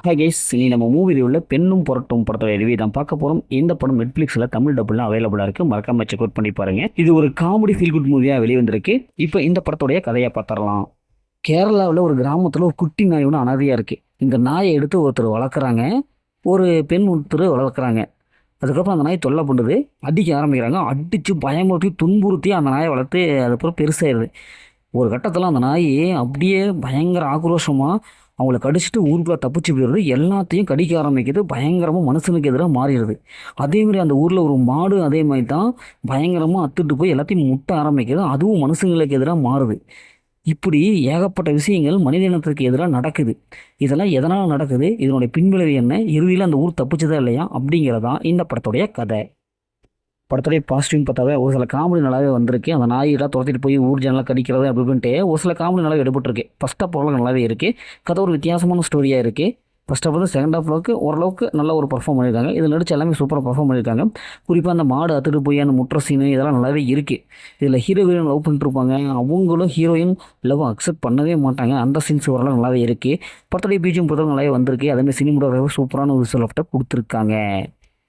Hi guys, இனி நம்ம மூவியில் உள்ள பெண்ணும் புரட்டும் படத்தோட ரிவ்யூ தான் பார்க்க போகிறோம். இந்த படம் நெட்ஃப்ளிக்ஸில் தமிழ் டப்புலாம் அவைலபிளாக இருக்குது. மறக்காம செக் அவுட் பண்ணி பாருங்கள். இது ஒரு காமெடி ஃபீல் குட் மூவியாக வெளிவந்திருக்கு. இப்போ இந்த படத்தோடைய கதையை பார்த்துடலாம். கேரளாவில் ஒரு கிராமத்தில் ஒரு குட்டி நாய் ஒன்று அனாதையாக இருக்குது. இந்த நாயை எடுத்து ஒருத்தர் வளர்க்குறாங்க, ஒரு பெண் ஒருத்தர் வளர்க்குறாங்க. அதுக்கப்புறம் அந்த நாய் தொல்லை பண்ணுறது, அடிக்க ஆரம்பிக்கிறாங்க. அடித்து பயமுறுத்தி துன்புறுத்தி அந்த நாயை வளர்த்து அதுக்கப்புறம் பெருசாகிடுது. ஒரு கட்டத்தில் அந்த நாய் அப்படியே பயங்கர ஆக்ரோஷமாக அவங்கள கடிச்சிட்டு ஊருக்குள்ளே தப்பிச்சு போயிடுறது. எல்லாத்தையும் கடிக்க ஆரம்பிக்கிறது. பயங்கரமாக மனுஷனுக்கு எதிராக மாறிடுது. அதேமாதிரி அந்த ஊரில் ஒரு மாடு அதே மாதிரி தான் பயங்கரமாக அத்துட்டு போய் எல்லாத்தையும் முட்ட ஆரம்பிக்கிறது. அதுவும் மனுஷங்களுக்கு எதிராக மாறுது. இப்படி ஏகப்பட்ட விஷயங்கள் மனித இனத்திற்கு எதிராக நடக்குது. இதெல்லாம் எதனால் நடக்குது, இதனுடைய பின்விளைவு என்ன, இறுதியில் அந்த ஊர் தப்பிச்சதா இல்லையா அப்படிங்கிறதான் இந்த படத்துடைய கதை. படத்துடைய பாசிட்டிவ் பார்த்தாவே ஒரு சில காமெடி நல்லாவே வந்திருக்கு. அந்த நாயெல்லாம் துரத்திட்டு போய் ஊர் ஜனலாம் கடிக்கிறது அப்படி இப்படின்ட்டு ஒரு சில காமெடி நல்லாவே எடுபட்டுருக்கு. ஃபஸ்ட் ஆஃப் ஆல் நல்லாவே இருக்குது. கதை ஒரு வித்தியாசமான ஸ்டோரியாக இருக்குது. ஃபஸ்ட் ஆஃப் வந்து செகண்ட் ஆஃப்லோக்கு ஓரளவுக்கு நல்ல ஒரு பர்ஃபார்ம் பண்ணியிருக்காங்க. இதில் நடிச்சு எல்லாமே சூப்பராக பர்ஃபார்ம் பண்ணியிருக்காங்க. குறிப்பாக அந்த மாடு அத்துட்டு போய் அந்த முற்ற சீனு இதெல்லாம் நல்லாவே இருக்குது. இதில் ஹீரோயின் லவ் பண்ணிட்டுருப்பாங்க, அவங்களும் ஹீரோயின் லவ் அக்செப்ட் பண்ணவே மாட்டாங்க. அந்த சீன்ஸ் ஓரளவு நல்லாவே இருக்குது. படத்துடைய பிஜிஎம் பொறுத்தவரை நல்லாவே வந்திருக்கு. அதேமாதிரி சினிமாவோட சூப்பரான ஒரு விஷுவல் எஃபெக்ட்டை கொடுத்துருக்காங்க.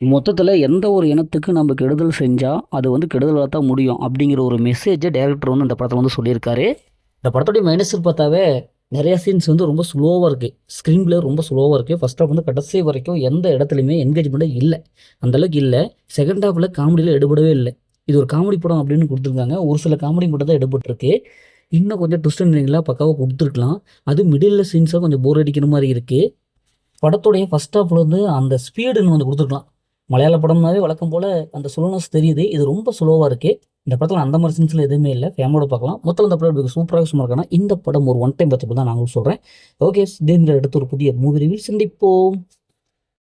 மொத்தத்தில் எந்த ஒரு இனத்துக்கு நம்ம கெடுதல் செஞ்சால் அது வந்து கெடுதலாக தான் முடியும் அப்படிங்கிற ஒரு மெசேஜை டேரக்டர் வந்து இந்த படத்தில் வந்து சொல்லியிருக்காரு. இந்த படத்துடைய மைனஸில் பார்த்தாவே நிறையா சீன்ஸ் வந்து ரொம்ப ஸ்லோவாக இருக்குது. ஸ்க்ரீன் பிளே ரொம்ப ஸ்லோவாக இருக்குது. ஃபஸ்ட் ஹாஃப் வந்து கடைசி வரைக்கும் எந்த இடத்துலையுமே என்கேஜ்மெண்ட்டே இல்லை, அந்தளவுக்கு இல்லை. செகண்ட் ஹாஃபில் காமெடியில் எடுபடவே இல்லை. இது ஒரு காமெடி படம் அப்படின்னு கொடுத்துருக்காங்க. ஒரு சில காமெடி மட்டும் தான் எடுபட்டுருக்கு. இன்னும் கொஞ்சம் ட்விஸ்ட் அண்ட் பக்காவாக கொடுத்துருக்கலாம். அது மிடில் சீன்ஸாக கொஞ்சம் போர் அடிக்கிற மாதிரி இருக்குது. படத்துடைய ஃபஸ்ட் ஹாஃபில் வந்து அந்த ஸ்பீடுன்னு வந்து கொடுத்துருக்கலாம். மலையாள படம்னாவே வழக்கம் போல் அந்த ஸ்லோனஸ் தெரியுது. இது ரொம்ப ஸ்லோவாக இருக்குது. இந்த படத்தில் அந்த மாதிரி சீன்ஸில் எதுவுமே இல்லை. ஃபேமிலியோட பார்க்கலாம். மொத்தம் இந்த படம் சூப்பராக சும்மா இருக்கானா இந்த படம் ஒரு ஒன் டைம் பார்த்து தான் நாங்களும் சொல்கிறேன். ஓகே, இதே அடுத்து ஒரு புதிய மூவி ரிவ்யூ சந்திப்போம்.